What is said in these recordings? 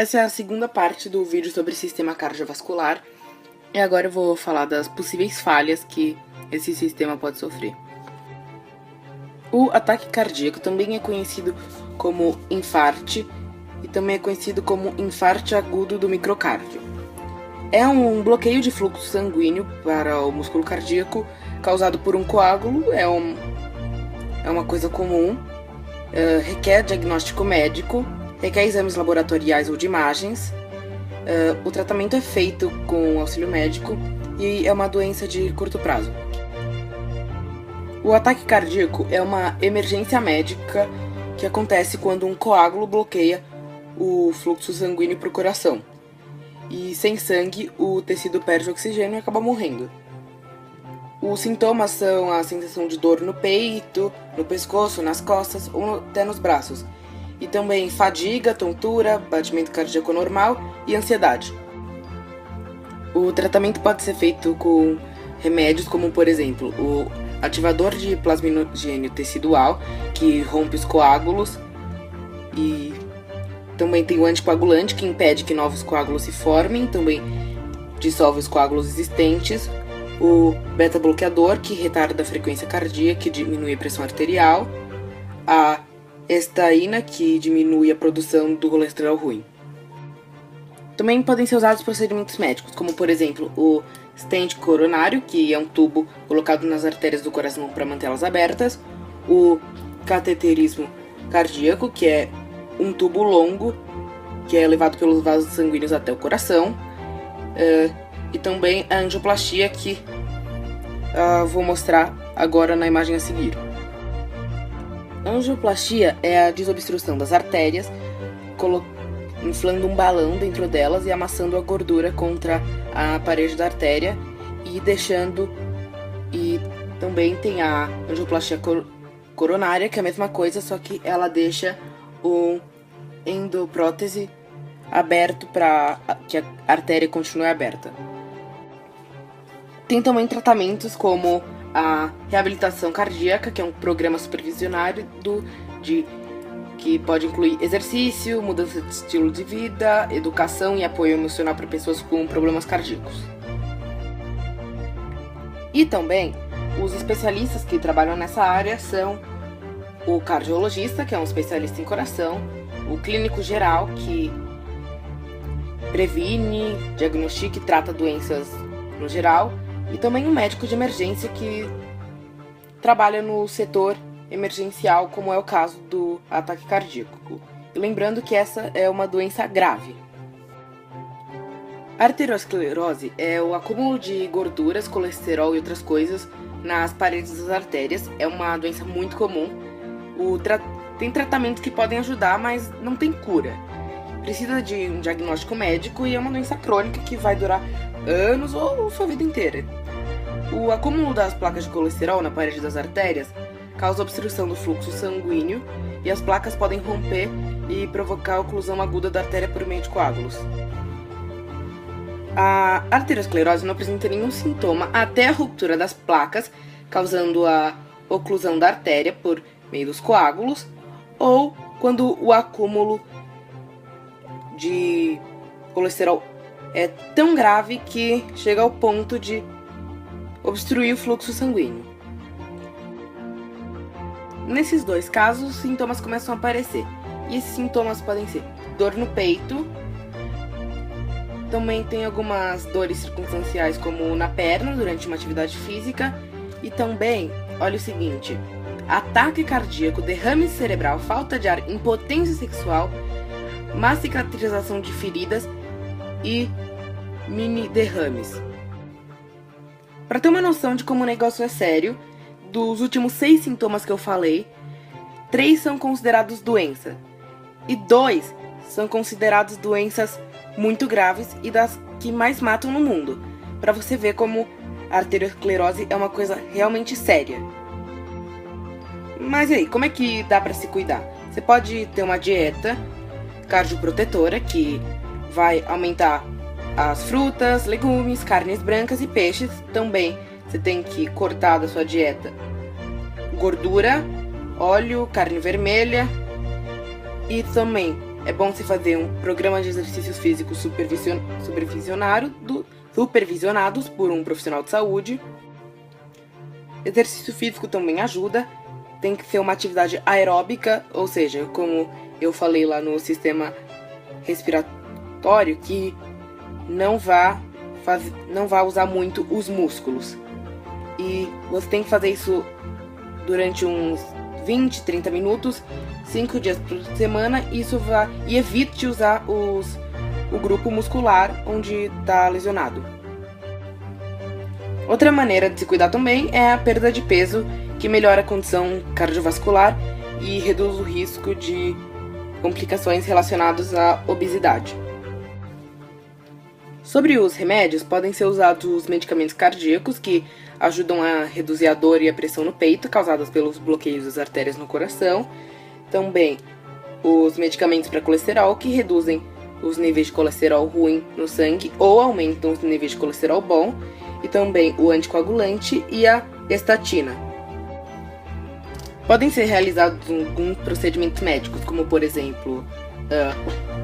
Essa é a segunda parte do vídeo sobre sistema cardiovascular. E agora eu vou falar das possíveis falhas que esse sistema pode sofrer. O ataque cardíaco também é conhecido como infarte e também é conhecido como infarte agudo do microcárdio. É um bloqueio de fluxo sanguíneo para o músculo cardíaco causado por um coágulo, é uma coisa comum, requer diagnóstico médico, requer exames laboratoriais ou de imagens. O tratamento é feito com auxílio médico e é uma doença de curto prazo. O ataque cardíaco é uma emergência médica que acontece quando um coágulo bloqueia o fluxo sanguíneo para o coração. E sem sangue, o tecido perde oxigênio e acaba morrendo. Os sintomas são a sensação de dor no peito, no pescoço, nas costas ou até nos braços. E também fadiga, tontura, batimento cardíaco normal e ansiedade. O tratamento pode ser feito com remédios como, por exemplo, o ativador de plasminogênio tecidual, que rompe os coágulos, e também tem o anticoagulante, que impede que novos coágulos se formem, também dissolve os coágulos existentes, o beta-bloqueador, que retarda a frequência cardíaca e diminui a pressão arterial, a estaína, que diminui a produção do colesterol ruim. Também podem ser usados procedimentos médicos, como por exemplo o stent coronário, que é um tubo colocado nas artérias do coração para mantê-las abertas, o cateterismo cardíaco, que é um tubo longo que é levado pelos vasos sanguíneos até o coração, e também a angioplastia, que vou mostrar agora na imagem a seguir. A angioplastia é a desobstrução das artérias, inflando um balão dentro delas e amassando a gordura contra a parede da artéria e também tem a angioplastia coronária, que é a mesma coisa, só que ela deixa o endoprótese aberto para que a artéria continue aberta. Tem também tratamentos como a reabilitação cardíaca, que é um programa supervisionado que pode incluir exercício, mudança de estilo de vida, educação e apoio emocional para pessoas com problemas cardíacos. E também, os especialistas que trabalham nessa área são o cardiologista, que é um especialista em coração, o clínico geral, que previne, diagnostica e trata doenças no geral, e também o médico de emergência, que trabalha no setor emergencial, como é o caso do ataque cardíaco. E lembrando que essa é uma doença grave. A arteriosclerose é o acúmulo de gorduras, colesterol e outras coisas nas paredes das artérias. É uma doença muito comum. Tem tratamentos que podem ajudar, mas não tem cura. Precisa de um diagnóstico médico e é uma doença crônica que vai durar anos ou sua vida inteira. O acúmulo das placas de colesterol na parede das artérias causa obstrução do fluxo sanguíneo e as placas podem romper e provocar a oclusão aguda da artéria por meio de coágulos. A arteriosclerose não apresenta nenhum sintoma até a ruptura das placas, causando a oclusão da artéria por meio dos coágulos, ou quando o acúmulo de colesterol é tão grave que chega ao ponto de obstruir o fluxo sanguíneo. Nesses dois casos, os sintomas começam a aparecer. E esses sintomas podem ser dor no peito, também tem algumas dores circunstanciais como na perna durante uma atividade física, e também, olha o seguinte, ataque cardíaco, derrame cerebral, falta de ar, impotência sexual, má cicatrização de feridas e mini derrames. Para ter uma noção de como o negócio é sério, dos últimos 6 sintomas que eu falei, 3 são considerados doença e 2 são considerados doenças muito graves e das que mais matam no mundo, para você ver como a arteriosclerose é uma coisa realmente séria. Mas e aí, como é que dá para se cuidar? Você pode ter uma dieta cardioprotetora que vai aumentar as frutas, legumes, carnes brancas e peixes. Também você tem que cortar da sua dieta gordura, óleo, carne vermelha e também é bom se fazer um programa de exercícios físicos supervisionados por um profissional de saúde. Exercício físico também ajuda, tem que ser uma atividade aeróbica, ou seja, como eu falei lá no sistema respiratório, que não vá usar muito os músculos. E você tem que fazer isso durante uns 20, 30 minutos, 5 dias por semana, e evite usar o grupo muscular onde está lesionado. Outra maneira de se cuidar também é a perda de peso, que melhora a condição cardiovascular e reduz o risco de complicações relacionadas à obesidade. Sobre os remédios, podem ser usados os medicamentos cardíacos, que ajudam a reduzir a dor e a pressão no peito causadas pelos bloqueios das artérias no coração. Também os medicamentos para colesterol, que reduzem os níveis de colesterol ruim no sangue ou aumentam os níveis de colesterol bom. E também o anticoagulante e a estatina. Podem ser realizados alguns procedimentos médicos, como por exemplo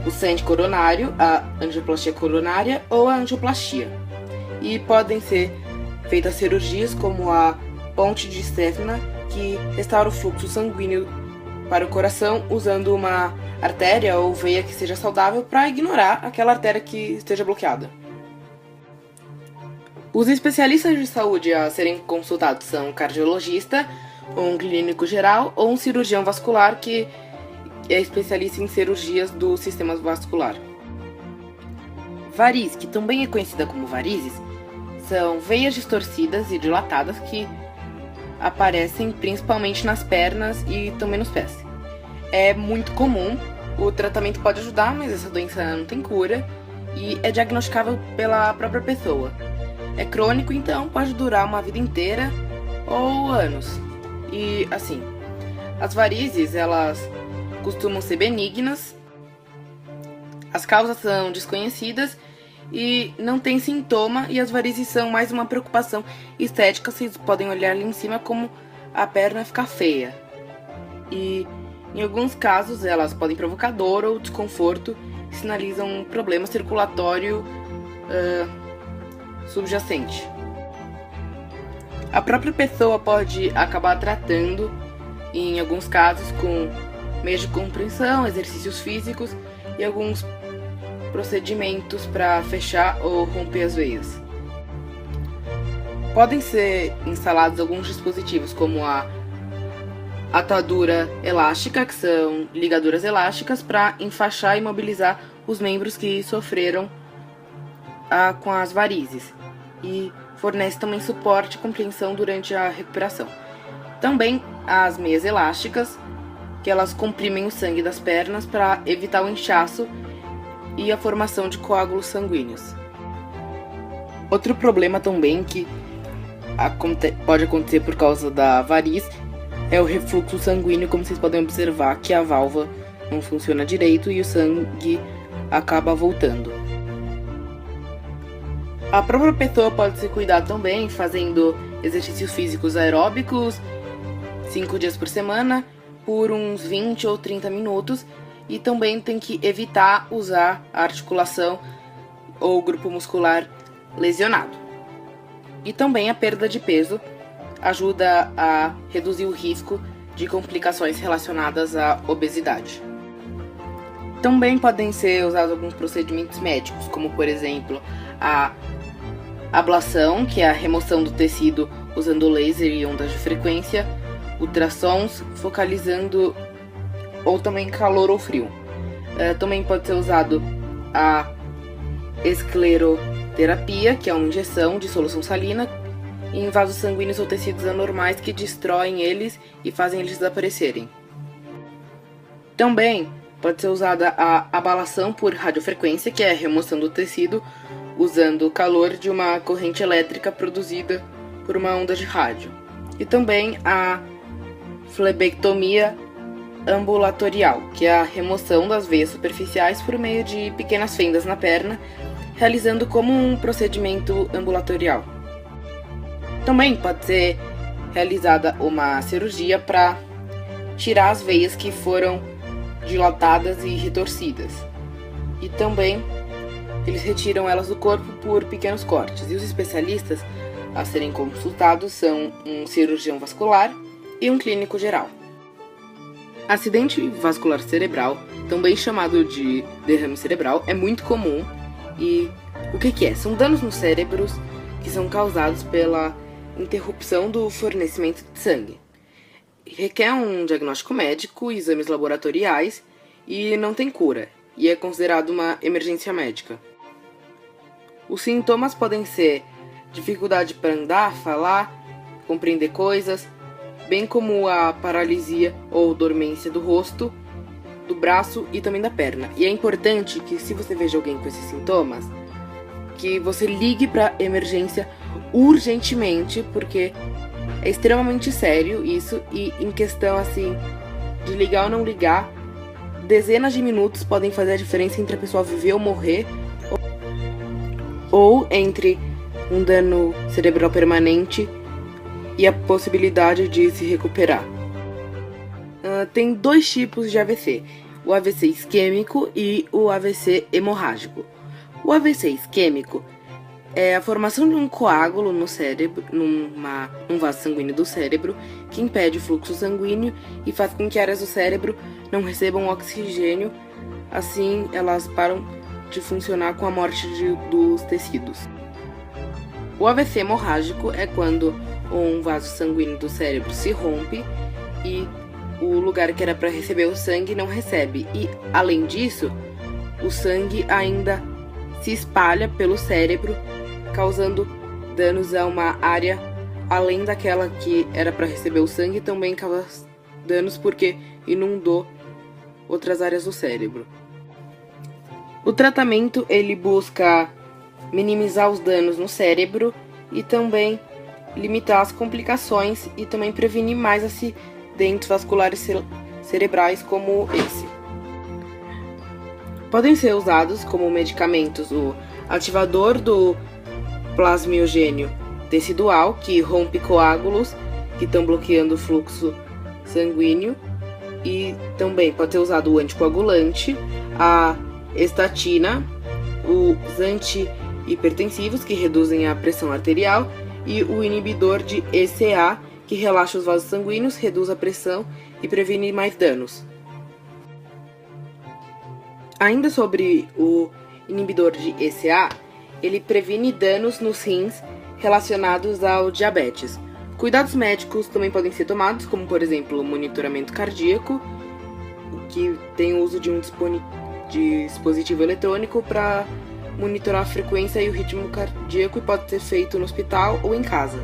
o stent coronário, a angioplastia coronária ou a angioplastia. E podem ser feitas cirurgias como a ponte de Stetna, que restaura o fluxo sanguíneo para o coração usando uma artéria ou veia que seja saudável para ignorar aquela artéria que esteja bloqueada. Os especialistas de saúde a serem consultados são um cardiologista, um clínico geral ou um cirurgião vascular que é especialista em cirurgias do sistema vascular. Varize, que também é conhecida como varizes, são veias distorcidas e dilatadas que aparecem principalmente nas pernas e também nos pés. É muito comum, o tratamento pode ajudar, mas essa doença não tem cura e é diagnosticável pela própria pessoa. É crônico, então pode durar uma vida inteira ou anos. E assim, as varizes, elas costumam ser benignas, as causas são desconhecidas e não tem sintoma, e as varizes são mais uma preocupação estética. Vocês podem olhar ali em cima como a perna fica feia. E em alguns casos elas podem provocar dor ou desconforto e sinalizam um problema circulatório subjacente. A própria pessoa pode acabar tratando, em alguns casos, com meios de compressão, exercícios físicos e alguns procedimentos para fechar ou romper as veias. Podem ser instalados alguns dispositivos, como a atadura elástica, que são ligaduras elásticas para enfaixar e mobilizar os membros que sofreram com as varizes, e fornece também suporte e compreensão durante a recuperação. Também as meias elásticas, que elas comprimem o sangue das pernas para evitar o inchaço e a formação de coágulos sanguíneos. Outro problema também que pode acontecer por causa da variz é o refluxo sanguíneo. Como vocês podem observar, que a válvula não funciona direito e o sangue acaba voltando. A própria pessoa pode se cuidar também fazendo exercícios físicos aeróbicos 5 dias por semana por uns 20 ou 30 minutos, e também tem que evitar usar a articulação ou grupo muscular lesionado. E também a perda de peso ajuda a reduzir o risco de complicações relacionadas à obesidade. Também podem ser usados alguns procedimentos médicos, como por exemplo a ablação, que é a remoção do tecido usando laser e ondas de frequência, ultrassons focalizando, ou também calor ou frio. Também pode ser usado a escleroterapia, que é uma injeção de solução salina em vasos sanguíneos ou tecidos anormais que destroem eles e fazem eles desaparecerem. Também pode ser usada a ablação por radiofrequência, que é a remoção do tecido usando o calor de uma corrente elétrica produzida por uma onda de rádio. E também a flebectomia ambulatorial, que é a remoção das veias superficiais por meio de pequenas fendas na perna, realizando como um procedimento ambulatorial. Também pode ser realizada uma cirurgia para tirar as veias que foram dilatadas e retorcidas. E também eles retiram elas do corpo por pequenos cortes. E os especialistas a serem consultados são um cirurgião vascular e um clínico geral. Acidente vascular cerebral, também chamado de derrame cerebral, é muito comum. E o que é? São danos nos cérebros que são causados pela interrupção do fornecimento de sangue. Requer um diagnóstico médico, exames laboratoriais e não tem cura, e é considerado uma emergência médica. Os sintomas podem ser dificuldade para andar, falar, compreender coisas, bem como a paralisia ou dormência do rosto, do braço e também da perna. E é importante que, se você veja alguém com esses sintomas, que você ligue para emergência urgentemente, porque é extremamente sério isso, e em questão assim de ligar ou não ligar, dezenas de minutos podem fazer a diferença entre a pessoa viver ou morrer, ou entre um dano cerebral permanente e a possibilidade de se recuperar. Tem dois tipos de AVC, o AVC isquêmico e o AVC hemorrágico. O AVC isquêmico é a formação de um coágulo no cérebro, num vaso sanguíneo do cérebro, que impede o fluxo sanguíneo e faz com que áreas do cérebro não recebam oxigênio, assim elas param de funcionar com a morte dos tecidos. O AVC hemorrágico é quando um vaso sanguíneo do cérebro se rompe e o lugar que era para receber o sangue não recebe. E, além disso, o sangue ainda se espalha pelo cérebro, causando danos a uma área além daquela que era para receber o sangue, também causa danos porque inundou outras áreas do cérebro. O tratamento ele busca minimizar os danos no cérebro e também limitar as complicações e também prevenir mais acidentes vasculares cerebrais como esse. Podem ser usados como medicamentos o ativador do plasmiogênio tecidual, que rompe coágulos que estão bloqueando o fluxo sanguíneo, e também pode ser usado o anticoagulante, a estatina, os antihipertensivos, que reduzem a pressão arterial, e o inibidor de ECA, que relaxa os vasos sanguíneos, reduz a pressão e previne mais danos. Ainda sobre o inibidor de ECA, ele previne danos nos rins relacionados ao diabetes. Cuidados médicos também podem ser tomados, como por exemplo o monitoramento cardíaco, que tem o uso de um dispositivo eletrônico para monitorar a frequência e o ritmo cardíaco, e pode ser feito no hospital ou em casa.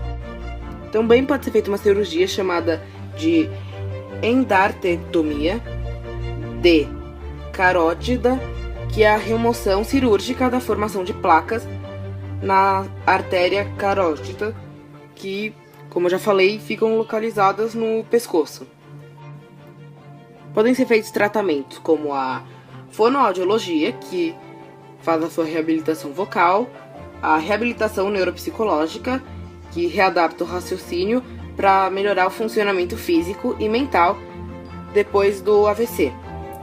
Também pode ser feita uma cirurgia chamada de endarterectomia de carótida, que é a remoção cirúrgica da formação de placas na artéria carótida, que, como eu já falei, ficam localizadas no pescoço. Podem ser feitos tratamentos como a fonoaudiologia, que faz a sua reabilitação vocal, a reabilitação neuropsicológica, que readapta o raciocínio para melhorar o funcionamento físico e mental depois do AVC.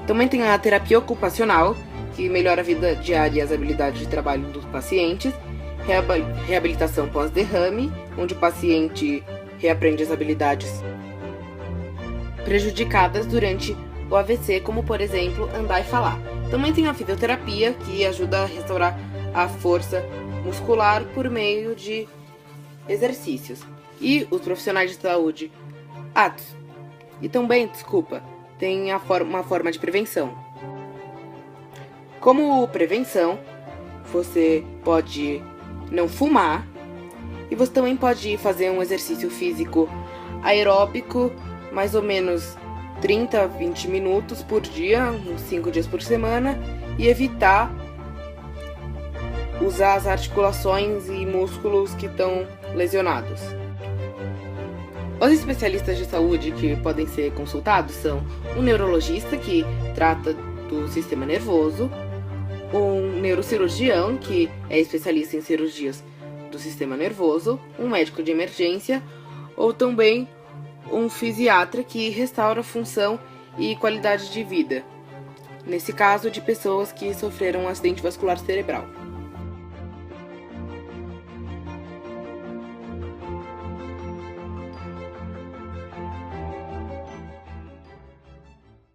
Também tem a terapia ocupacional, que melhora a vida diária e as habilidades de trabalho dos pacientes, reabilitação pós-derrame, onde o paciente reaprende as habilidades prejudicadas durante o AVC, como por exemplo andar e falar. Também tem a fisioterapia, que ajuda a restaurar a força muscular por meio de exercícios. E os profissionais de saúde tem uma forma de prevenção. Como prevenção, você pode não fumar, e você também pode fazer um exercício físico aeróbico, mais ou menos 30 a 20 minutos por dia, uns 5 dias por semana, e evitar usar as articulações e músculos que estão lesionados. Os especialistas de saúde que podem ser consultados são um neurologista, que trata do sistema nervoso, um neurocirurgião, que é especialista em cirurgias do sistema nervoso, um médico de emergência, ou também um fisiatra, que restaura a função e qualidade de vida nesse caso de pessoas que sofreram um acidente vascular cerebral.